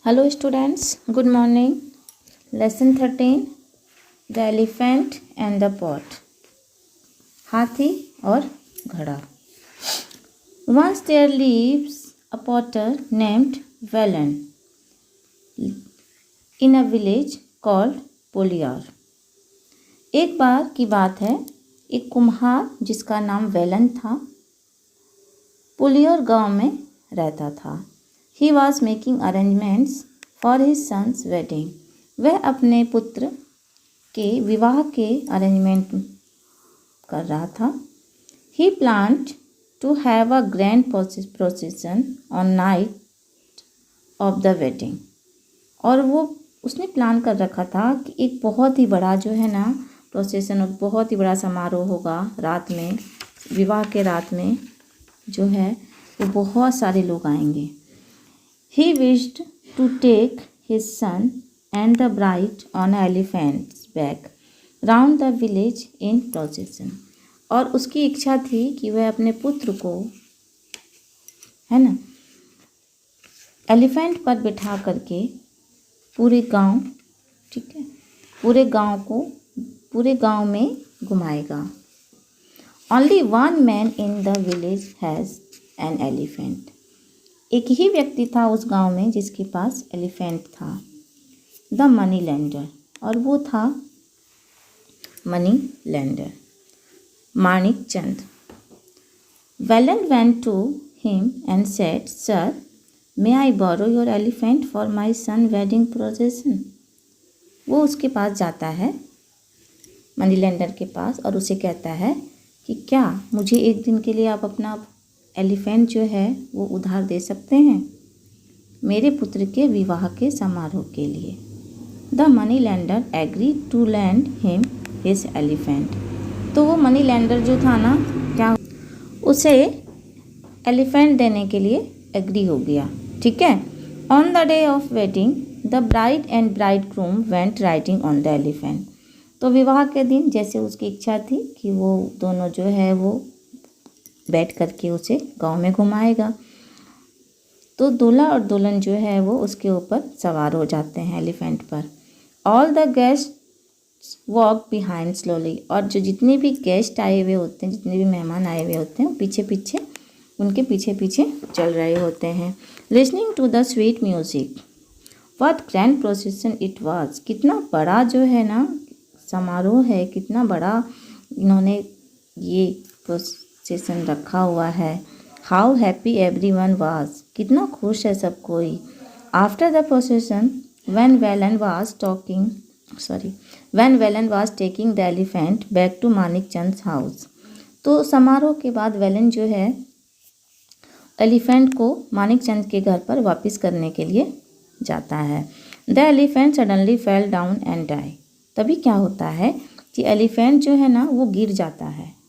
Hello students, good morning. Lesson 13, The Elephant and the Pot. हाथी और घड़ा. Once there lives a potter named Velen in a village called Polior. एक बार की बात है, एक कुम्हार जिसका नाम वेलन था, पुलियर गांव में रहता था. He was making arrangements for his son's wedding. वह अपने पुत्र के विवाह के अरेंजमेंट कर रहा था. He planned to have a grand procession on night of the wedding. और उसने प्लान कर रखा था कि एक बहुत ही बड़ा जो है ना प्रोसेशन, बहुत ही बड़ा समारोह होगा रात में, विवाह के रात में जो है वो बहुत सारे लोग आएंगे. He wished to take his son and the bride on an elephant's back round the village in procession. और उसकी इच्छा थी कि वह अपने पुत्र को, है ना, एलिफेंट पर बिठा करके पूरे गांव, ठीक है, पूरे गांव में घुमाएगा. Only one man in the village has an elephant. एक ही व्यक्ति था उस गांव में जिसके पास एलिफेंट था, द मनी लैंडर, और वो था money lender, Manik Chand. Velan went to him and said, sir, may I borrow your elephant for my son wedding procession. वो उसके पास जाता है, मनी लैंडर के पास, और उसे कहता है कि क्या मुझे एक दिन के लिए आप अपना एलिफेंट जो है वो उधार दे सकते हैं मेरे पुत्र के विवाह के समारोह के लिए. The money lender agree to land him his elephant. तो वो मनी लैंडर जो था ना, क्या उसे एलिफेंट देने के लिए एग्री हो गया, ठीक है. On the day of wedding the bride and bride groom went riding on the elephant. तो विवाह के दिन जैसे उसकी इच्छा थी कि वो दोनों जो है वो बैठ करके उसे गांव में घुमाएगा, तो दूल्हा और दुल्हन जो है वो उसके ऊपर सवार हो जाते हैं एलिफेंट पर. All the guest walk behind slowly. और जो जितने भी गेस्ट आए हुए होते हैं, जितने भी मेहमान आए हुए होते हैं, उनके पीछे पीछे चल रहे होते हैं. Listening to the sweet music. What grand procession it was. कितना बड़ा जो है ना समारोह है, कितना बड़ा इन्होंने ये प्रोसेशन रखा हुआ है. How happy everyone was. कितना खुश है सब कोई. After the procession when Velan was taking the elephant back to Manik Chand house. तो समारोह के बाद वेलन जो है एलिफेंट को मानिक चंद के घर पर वापस करने के लिए जाता है. The elephant suddenly fell down and die. तभी क्या होता है कि एलिफेंट जो है ना वो गिर जाता है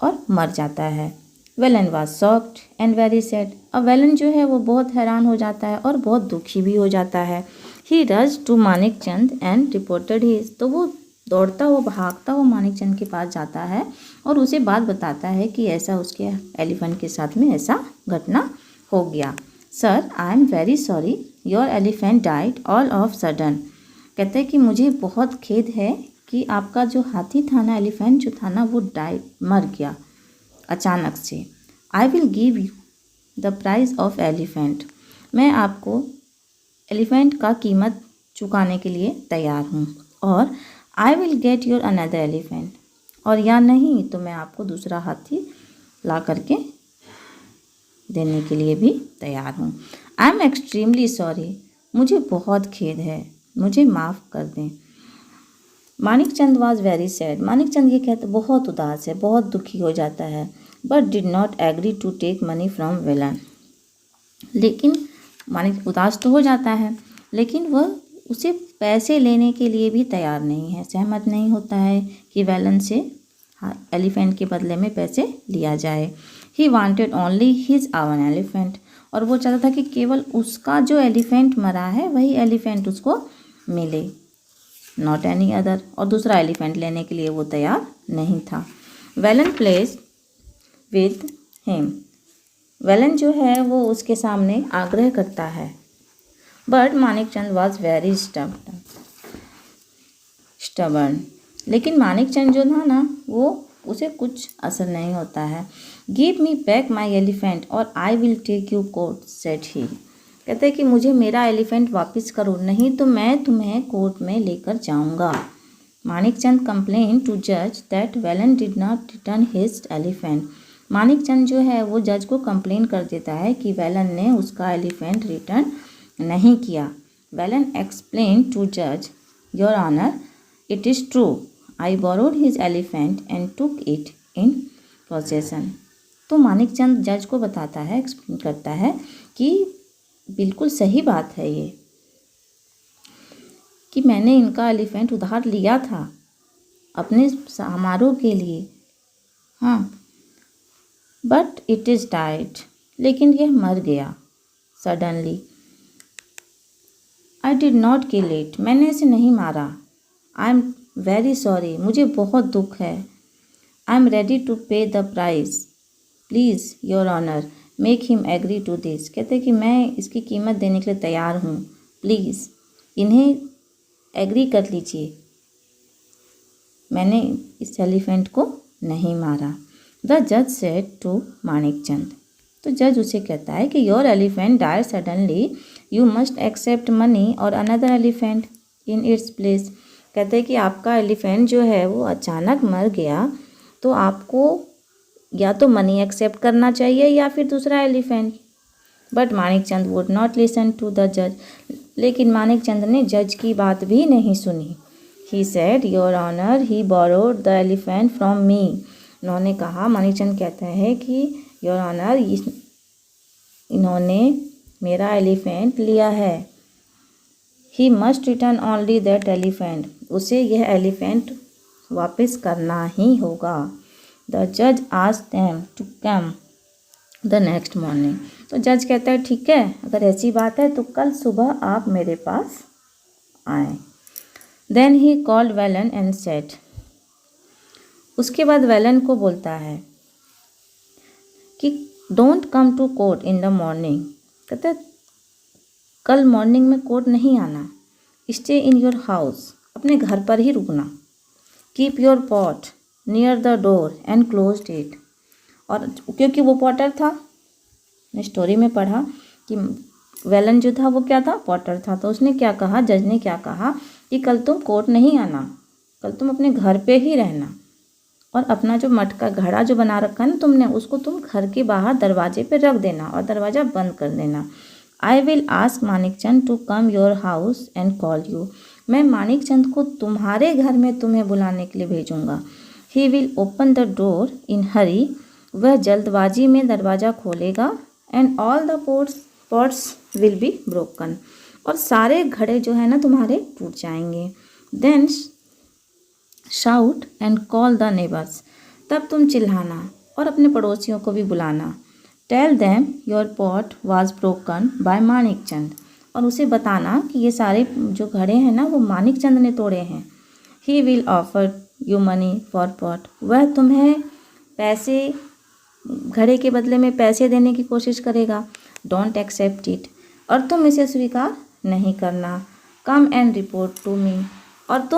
और मर जाता है. Velan was shocked and very sad. अब वेलन जो है वो बहुत हैरान हो जाता है और बहुत दुखी भी हो जाता है. He rush to Manik Chand and reported his. तो वो दौड़ता हुआ भागता हुआ मानिक चंद के पास जाता है और उसे बात बताता है कि ऐसा उसके एलिफेंट के साथ में ऐसा घटना हो गया. Sir, I am very sorry, your elephant died all of sudden. कहते हैं कि मुझे बहुत खेद है कि आपका जो हाथी था ना, एलिफेंट जो था ना, वो मर गया अचानक से. I will give you the price of elephant. मैं आपको एलिफेंट का कीमत चुकाने के लिए तैयार हूँ. और I will get your another elephant. और या नहीं तो मैं आपको दूसरा हाथी ला करके देने के लिए भी तैयार हूँ. I am extremely sorry. मुझे बहुत खेद है, मुझे माफ़ कर दें. मानिक चंद वॉज वेरी सैड. मानिक चंद ये कहते बहुत उदास है, बहुत दुखी हो जाता है. But did not agree to take money from Velan. लेकिन मानिक उदास तो हो जाता है, लेकिन वह उसे पैसे लेने के लिए भी तैयार नहीं है, सहमत नहीं होता है कि वेलन से एलिफेंट के बदले में पैसे लिया जाए. He wanted only his oven elephant. और वो चाहता था कि केवल उसका जो एलिफेंट मरा है वही एलिफेंट उसको मिले, नॉट एनी अदर. और दूसरा एलिफेंट लेने के लिए वो तैयार नहीं था. Velan place with him. Velan जो है वो उसके सामने आग्रह करता है but Manikchand was very stubborn. लेकिन मानिकचंद जो था ना वो उसे कुछ असर नहीं होता है। Give me back my elephant और I will take you court said he. कहते हैं कि मुझे मेरा एलिफेंट वापस करो, नहीं तो मैं तुम्हें कोर्ट में लेकर जाऊंगा। मानिकचंद कंप्लेन टू जज that Velan did not return his elephant. Manikchand जो है वो जज को कंप्लेन कर देता है कि वेलन ने उसका एलिफेंट रिटर्न नहीं किया। वेलन एक्सप्लेन टू जज, your honour, it is true, I borrowed his elephant and took it in possession. तो मानिकचंद जज को बताता है, एक्सप्लेन करता है कि बिल्कुल सही बात है ये कि मैंने इनका एलिफेंट उधार लिया था अपने समारोह के लिए, हाँ, बट इट इज़ डाइड, लेकिन यह मर गया suddenly. I did not kill it, मैंने इसे नहीं मारा। आई एम वेरी सॉरी, मुझे बहुत दुख है। I am ready to pay the price, please your honour make him agree to this. कहते कि मैं इसकी कीमत देने के लिए तैयार हूँ, प्लीज़ इन्हें एग्री कर लीजिए, मैंने इस एलिफेंट को नहीं मारा। द जज सेड टू मानिकचंद, तो जज उसे कहता है कि your elephant died suddenly, you must accept money और another elephant in its place. कहते हैं कि आपका एलिफेंट जो है वो अचानक मर गया, तो आपको या तो मनी एक्सेप्ट करना चाहिए या फिर दूसरा elephant. But Manikchand would not listen to the जज, लेकिन मानिकचंद ने जज की बात भी नहीं सुनी। He said, your honour, he borrowed the elephant from me. उन्होंने कहा, मानिकचंद कहते हैं कि योर ऑनर, इन्होंने मेरा एलिफेंट लिया है। He must return only that elephant, उसे यह एलिफेंट वापस करना ही होगा। द जज asked them to come the next morning. तो जज कहता है ठीक है, अगर ऐसी बात है तो कल सुबह आप मेरे पास आएँ। Then he called Velan and said, उसके बाद वेलन को बोलता है कि don't come to court in the morning. कहते हैं कल मॉर्निंग में कोर्ट नहीं आना। स्टे इन योर हाउस, अपने घर पर ही रुकना। Keep your pot near the door and close it. और क्योंकि वो पॉटर था, ने स्टोरी में पढ़ा कि वेलन जो था वो क्या था, पॉटर था, तो उसने क्या कहा, जज ने क्या कहा कि कल तुम कोर्ट नहीं आना, कल तुम अपने घर पे ही रहना और अपना जो मटका घड़ा जो बना रखा है ना तुमने, उसको तुम घर के बाहर दरवाजे पे रख देना और दरवाज़ा बंद कर देना। I will ask Manikchand to come your house and call you, मैं मानिकचंद को तुम्हारे घर में तुम्हें बुलाने के लिए भेजूँगा। He will open the door in hurry, वह जल्दबाजी में दरवाज़ा खोलेगा। And all the pots will be broken, और सारे घड़े जो है ना तुम्हारे टूट जाएंगे। Then shout and call the neighbours, तब तुम चिल्लाना और अपने पड़ोसियों को भी बुलाना। Tell them your pot was broken by Manikchand, और उसे बताना कि ये सारे जो घड़े हैं ना वो मानिकचंद ने तोड़े हैं। He will offer you money for pot, वह तुम्हें पैसे घड़े के बदले में पैसे देने की कोशिश करेगा। डोंट एक्सेप्ट इट, और तुम इसे स्वीकार नहीं करना। Come and report to me, और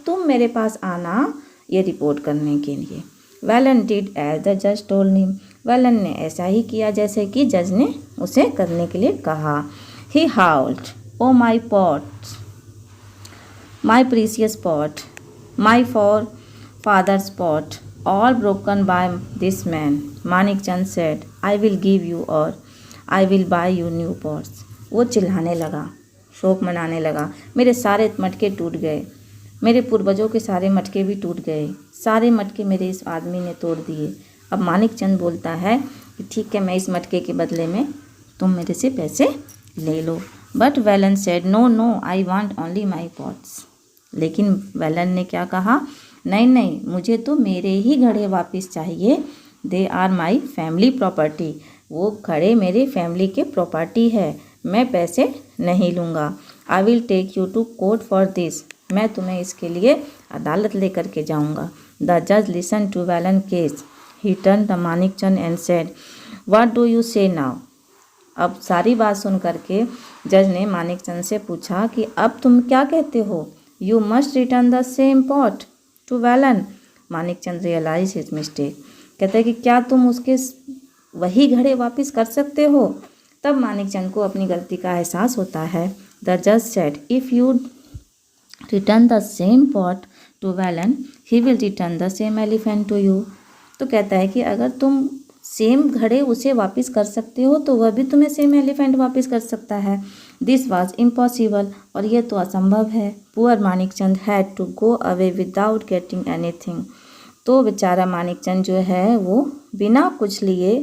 तुम मेरे पास आना ये रिपोर्ट करने के लिए। वेलन डिड एज द जज टोल्ड हिम, वेलन ने ऐसा ही किया जैसे कि जज ने उसे करने के लिए कहा। He howled, O my pot, my precious pot, my father's pot, all broken by this man. Manikchand said, I will give you और I will buy you new pots. वो चिल्लाने लगा, शोक मनाने लगा, मेरे सारे मटके टूट गए, मेरे पूर्वजों के सारे मटके भी टूट गए, सारे मटके मेरे इस आदमी ने तोड़ दिए। अब मानिकचंद बोलता है कि ठीक है, मैं इस मटके के बदले में तुम मेरे से पैसे ले लो। But Velan said, no no, I want only my pots. लेकिन वेलन ने क्या कहा, नहीं नहीं, मुझे तो मेरे ही घड़े वापस चाहिए। They are my family property, वो घड़े मेरे फैमिली के प्रॉपर्टी है, मैं पैसे नहीं लूँगा। I will take you to court for this, मैं तुम्हें इसके लिए अदालत लेकर के जाऊँगा। द जज listen to Velan case, he turn the Manikchand and said, what do you say now. अब सारी बात सुन करके जज ने मानिकचंद से पूछा कि अब तुम क्या कहते हो? You must return the same pot to Velan. Manikchand realise his mistake. कहते हैं कि क्या तुम उसके वही घड़े वापस कर सकते हो? तब मानिकचंद को अपनी गलती का एहसास होता है। द जज said, if you return the same pot to Velan he will return the same elephant to you. तो कहता है कि अगर तुम सेम घड़े उसे वापस कर सकते हो तो वह भी तुम्हें सेम एलिफेंट वापस कर सकता है। दिस वॉज इम्पॉसिबल, और यह तो असंभव है। Poor Manikchand had to go away without getting anything. तो बेचारा मानिकचंद जो है वो बिना कुछ लिए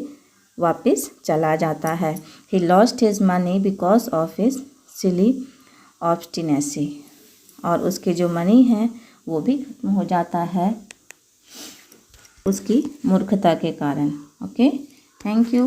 वापस चला जाता है। He lost his money because of his silly obstinacy. और उसके जो मनी है वो भी खत्म हो जाता है उसकी मूर्खता के कारण। Okay, thank you.